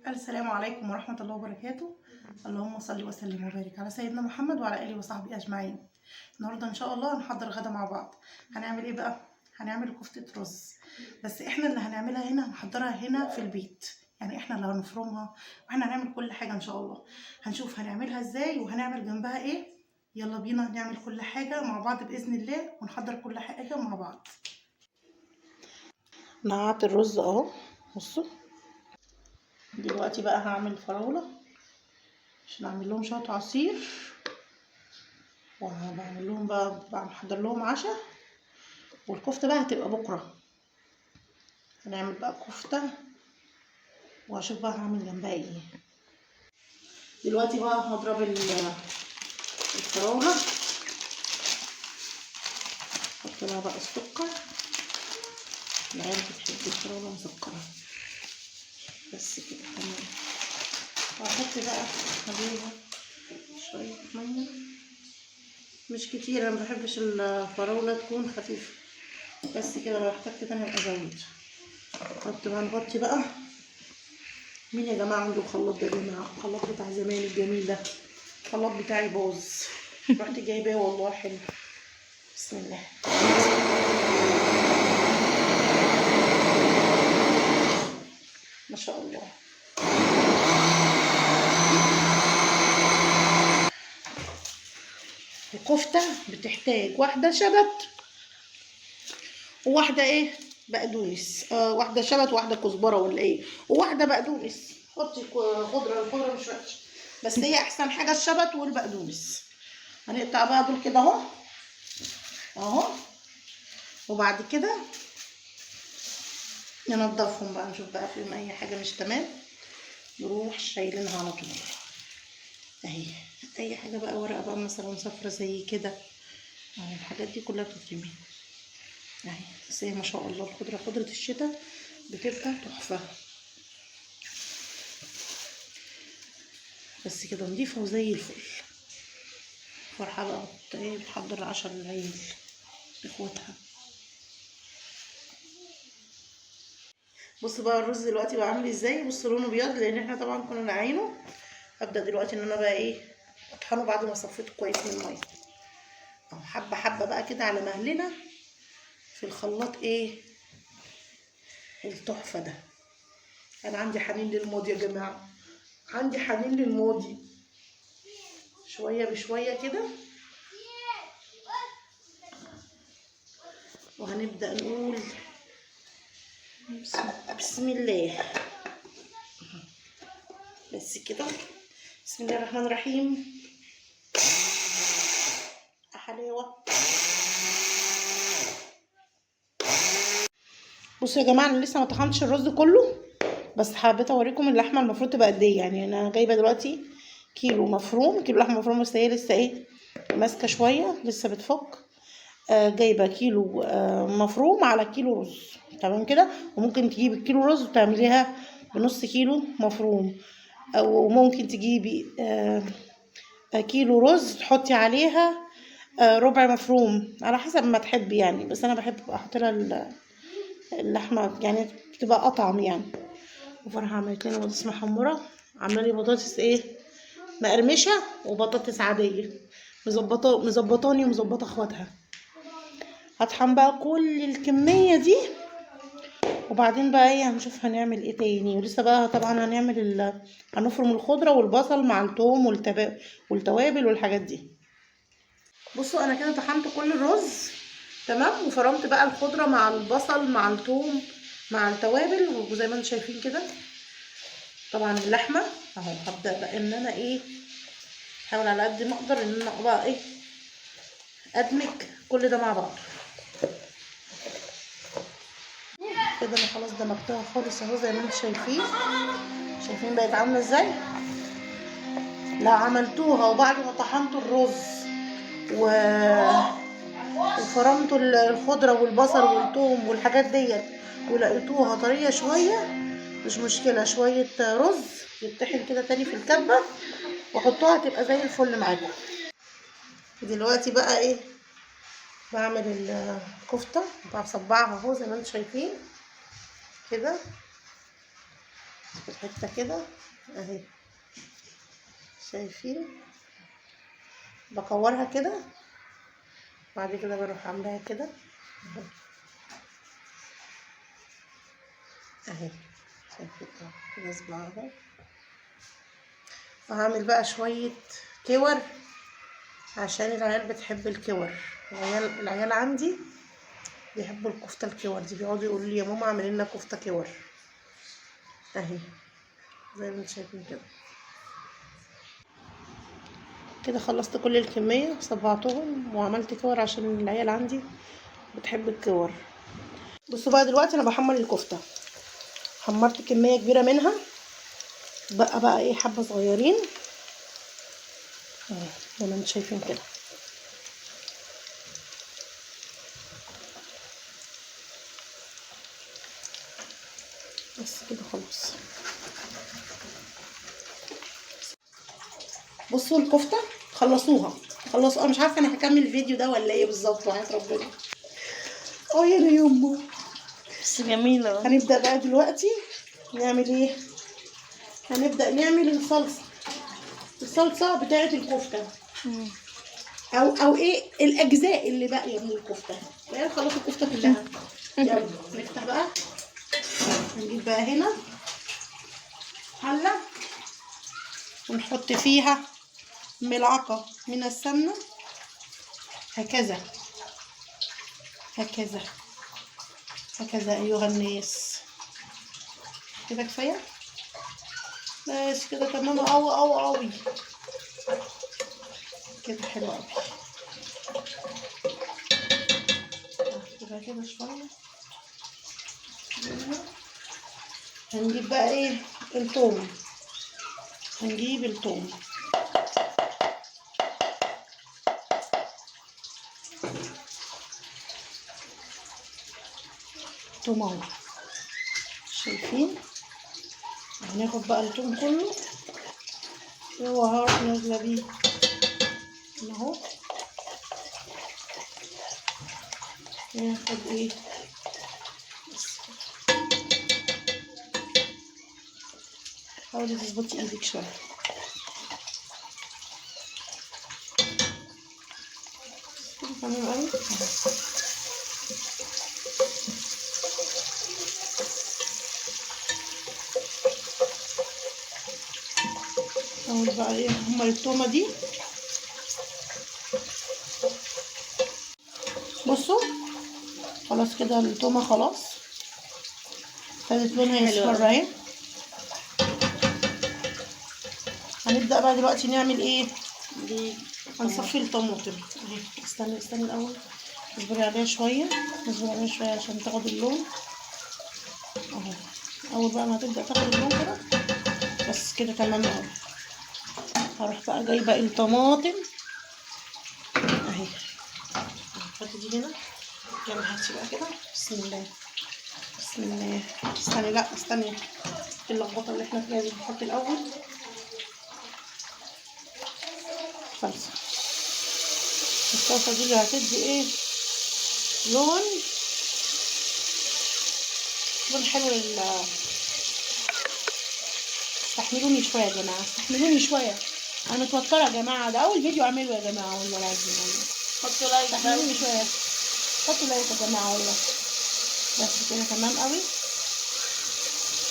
السلام عليكم ورحمة الله وبركاته. اللهم صل وسلم وبارك على سيدنا محمد وعلى آله وصحبه أجمعين. النهاردة إن شاء الله هنحضر غدا مع بعض. هنعمل إيه بقى؟ هنعمل كفتة رز، بس إحنا اللي هنعملها هنا، هنحضرها هنا في البيت، يعني إحنا اللي هنفرمها وإحنا هنعمل كل حاجة إن شاء الله. هنشوف هنعملها إزاي وهنعمل جنبها إيه. يلا بينا نعمل كل حاجة مع بعض بإذن الله ونحضر كل حاجة مع بعض. نقعت الرز أهو، بصوا. دلوقتي بقى هعمل فراولة عشان اعمل لهم شويه عصير، وبعمل لهم بقى بحضر لهم عشاء، والكفته بقى هتبقى بكره. هنعمل بقى كفته وهشوف بقى هعمل جنبها ايه. دلوقتي بقى هضرب الفراوله، احط لها بقى السكر. العيال بتحب الفراوله مسكره، بس كده تمام. وهحط بقى عليها شويه ميه، مش كتير، انا مبحبش الفراوله تكون خفيفه، بس كده. لو احتجت تاني ابقى ازود. نحط بقى، نغطي بقى. مين يا جماعه عنده الخلاط ده يا جماعه؟ الخلاط بتاع زمان الجميل ده، الخلاط بتاعي باظ، رحت جايباه والله حلو. بسم الله. ما شاء الله. الكفته بتحتاج واحده شبت وواحده ايه، بقدونس. واحده شبت وواحده كزبره ولا ايه، وواحده بقدونس. حطي خضره، الخضره مش وحشه، بس هي احسن حاجه الشبت والبقدونس. هنقطع بقى دول كده اهو اهو، وبعد كده ننضفهم بقى، نشوف بقى فيهم اي حاجه مش تمام، نروح شايلينها على طول اهي. اي حاجه بقى، ورقه بقى مثلا صفرة زي كده، يعني الحاجات دي كلها بتترمي اهي. بس هي ما شاء الله الخضره، خضره الشتاء بتبقى تحفه، بس كده نضيفه وزي الفل. فرحه بقى ايه، بتحضر عشاء للعيال اخواتها. بصوا بقى الرز دلوقتي بقى عامل ازاي. بصوا لونه ابيض، لان احنا طبعا كنا نعينه. هبدا دلوقتي ان انا بقى ايه، اطحنه بعد ما صفيته كويس من الميه اهو، حبه حبه بقى كده على مهلنا في الخلاط. ايه التحفه ده. انا عندي حنين للماضي يا جماعه، عندي حنين للماضي. شويه بشويه كده، وهنبدا نقول بسم الله. بس كده، بسم الله الرحمن الرحيم. حلاوه. بصوا يا جماعه، انا لسه ما طحنتش الرز كله، بس حبيت اوريكم اللحمه المفروض تبقى قد ايه. يعني انا جايبه دلوقتي كيلو مفروم، كيلو لحمه مفرومه، بس هي لسه ايه، ماسكه شويه، لسه بتفك. جايبه كيلو مفروم على كيلو رز، تمام كده. وممكن تجيبي الكيلو رز وتعمليها بنص كيلو مفروم، او ممكن تجيبي كيلو رز تحطي عليها ربع مفروم، على حسب ما تحبي يعني. بس انا بحب احط لها اللحمه، يعني بتبقى اطعم يعني. وفرحة عملت لنا بطاطس محمرة، عامله لي بطاطس ايه، مقرمشه، وبطاطس عاديه، مظبطاني ومظبطه اخواتها. هطحن بقى كل الكميه دي، وبعدين بقى ايه، هنشوف هنعمل ايه تاني. ولسه بقى طبعا هنفرم الخضره والبصل مع الثوم والتوابل والحاجات دي. بصوا انا كده طحنت كل الرز تمام، وفرمت بقى الخضره مع البصل مع الثوم مع التوابل، وزي ما انتم شايفين كده. طبعا اللحمه اهو، هبدا بقى ان انا ايه، احاول على قد ما اقدر ان انا بقى ايه، ادمج كل ده مع بعض كده. انا خلاص دمجتها خالص اهو، زي ما انتم شايفين. شايفين بقت عامله ازاي. لو عملتوها وبعد ما طحنتوا الرز وفرمتوا الخضره والبصل والثوم والحاجات ديت، ولقيتوها طريه شويه، مش مشكله، شويه رز يتطحن كده تاني في الكبه وحطوها، تبقى زي الفل معاكم. دلوقتي بقى ايه، بعمل الكفته، بصبعها اهو زي ما انتم شايفين كده. حته كده اهي، شايفين؟ بكورها كده، بعد كده بروح عاملاها كده اهي، شايفين؟ كده صباع اهو. وهعمل بقى شويه كور عشان العيال بتحب الكور. العيال عندي بيحبوا الكفته الكور دي، بيقعدوا يقولوا لي يا ماما اعملي لنا كفته كور اهي، زي ما انتم شايفين كده. كده خلصت كل الكميه، صبعتهم وعملت كور عشان العيال عندي بتحب الكور. بصوا بقى دلوقتي انا بحمر الكفته، حمرت كميه كبيره منها، بقى ايه حبه صغيرين اهي زي ما انتم شايفين كده. بس كده خلاص. بصوا الكفته خلصوها، خلصوا. انا مش عارفه انا هكمل الفيديو ده ولا ايه بالظبط، وحياة ربنا. يا يومو بس جميلة. هنبدا بقى دلوقتي نعمل ايه؟ هنبدا نعمل الصلصه بتاعه الكفته، او ايه الاجزاء اللي باقيه من الكفته. يعني خلاص الكفته كلها. يلا نفتح بقى، نجيب بقى هنا حله ونحط فيها ملعقه من السمنه، هكذا هكذا هكذا ايها الناس. كده كفايه، بس كده تمام قوي قوي قوي كده، حلو قوي. كده شويه. هنجيب بقى ايه؟ الثوم. هنجيب الثوم، اهو شايفين؟ هناخد بقى الثوم كله وهروح نازله بيه اهو. ناخد ايه بس، حاولي تظبطي ايدك شويه. تمام قوي. اهو بقى ايه هما التومه دي. بصوا خلاص كده التومه خلاص خدت لونها يصفر اهي. هنبدا بقى دلوقتي نعمل ايه؟ هنصفي الطماطم اهي. استني الاول، اصبري عليها شويه، عشان تاخد اللون اهو. اول بقى ما هتبدا تاخد اللون كده بس كده تمام اهو. هروح بقى جايبه الطماطم اهي، هاتي دي هنا. يلا هاتي بقى كده، بسم الله بسم الله. استني اللخبطه اللي احنا فيها دي. نحط الاول صلصه. الصلصه دي اللي هتدي ايه؟ لون حلو استحملوني شويه يا جماعه، استحملوني شويه، انا متوتره يا جماعه، ده اول فيديو اعمله يا جماعه والله العظيم. حطوا لايك، استحملوني شويه، حطوا لايك يا جماعه والله. بس كده تمام قوي.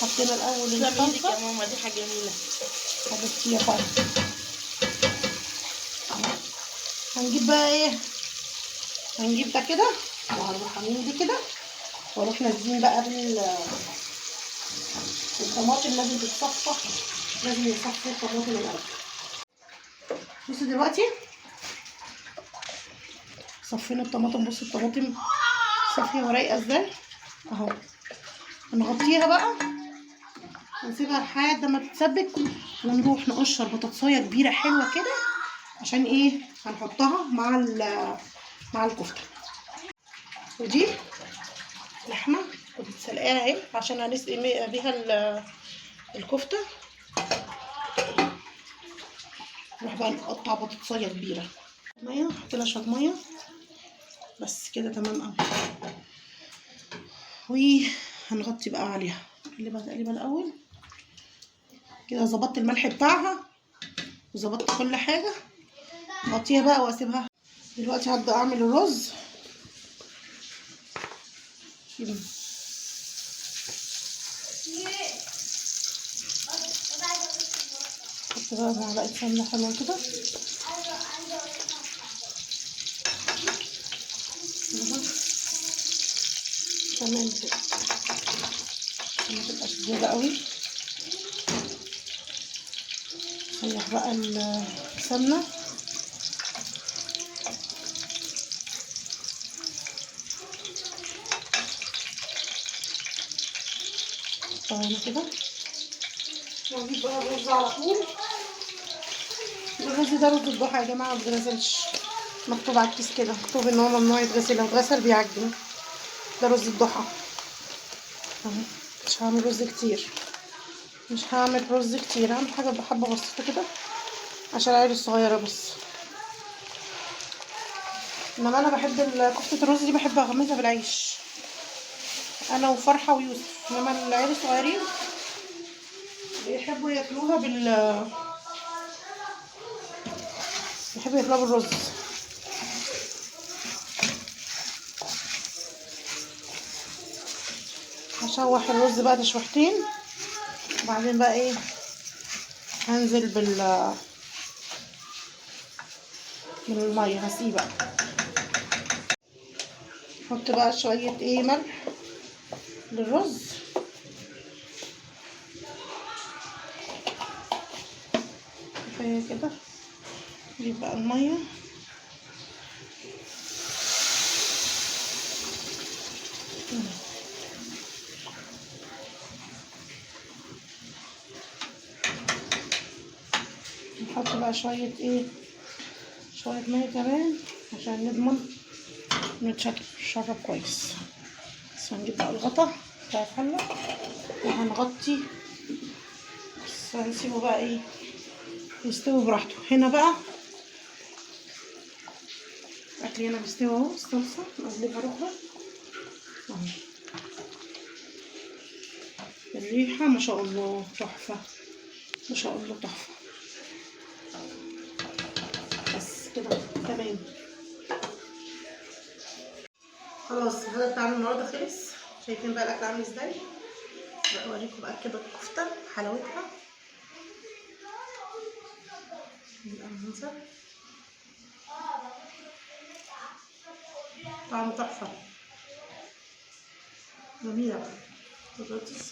حطينا الاول الصلصه الصلصه يا ماما، دي حاجه جميله حبيبتي يا فاطمه. هنجيب بقى ايه؟ هنجيب ده كده وهنروح عاملين دي كده، واروح نازلين بقى الطماطم. لازم تتصفى، لازم نصفي الطماطم الاول. بصوا دلوقتي صفينا الطماطم. بصوا الطماطم صافيه ورايقه ازاي اهو. هنغطيها بقى ونسيبها لحد ما تتسبك، ونروح نقشر بطاطسايه كبيره حلوه كده عشان ايه؟ هنحطها مع الكفته. ودي لحمه كنت سلقاها اهي عشان هنسقي بيها الكفته. نروح بقى نقطع بطاطسايه كبيره، ميه، احط لها شويه ميه بس كده تمام قوي. وهنغطي بقى عليها، نقلبها تقليبه الاول كده ظبطت الملح بتاعها وظبطت كل حاجه. اغطيها بقى واسيبها. دلوقتي هبدا اعمل الرز كده. حط بقى معلقه سمنه حلوه كده تمام كده عشان ما تبقاش زياده قوي. نسيح بقى السمنه. طبعا كده واجيب بقى الرز على طول. الرز ده رز الضحى يا جماعه، ما بيتغسلش. مكتوب على الكيس كده، مكتوب ان هو ممنوع يتغسل، لو اتغسل بيعجن. ده رز الضحى اهو. مش هعمل رز كتير، هعمل حاجه بحبه بسيطه كده عشان العيال الصغيره بس. انما انا بحب كفته الرز دي، بحب اغمسها بالعيش انا وفرحه ويوسف. انما العيال الصغيرين بيحبوا ياكلوها بالرز. هشوح الرز بقى تشويحتين، وبعدين بقى ايه هنزل بالميه هسيبها. احط بقى شويه ايه ملح للرز. كفايه كده. نجيب بقى الميه نحط بقى شويه ميه كمان عشان نضمن نتشرب كويس. بس هنجيب بقى الغطا بتاع الحله وهنغطي. بس هنسيبه بقى يستوي براحته. هنا بقى الاكل هنا بيستوي اهو. الصلصه نقلبها رخرة اهو. الريحه ما شاء الله تحفه، ما شاء الله تحفه. بس كده تمام. خلاص هذا بتاع النهارده خلص. شايفين بقى الاكل عامل ازاي؟ بقى اوريكم بقى كده الكفته حلاوتها. المنظر طعم تحفه جميله بقى. بطاطس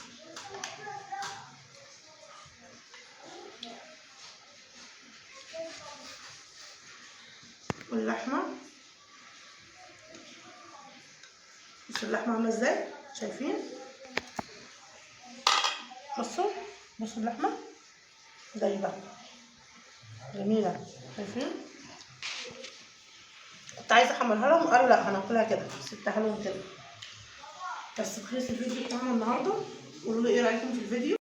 واللحمه. بصوا اللحمه عامله ازاي، شايفين؟ بصوا اللحمه دايبه جميله، شايفين؟ كنت عايزه احمرها لهم، قالوا لا هناكلها كده، سبتها لهم كده. بس خلص الفيديو بتاعنا النهارده. قولوا لي ايه رايكم في الفيديو.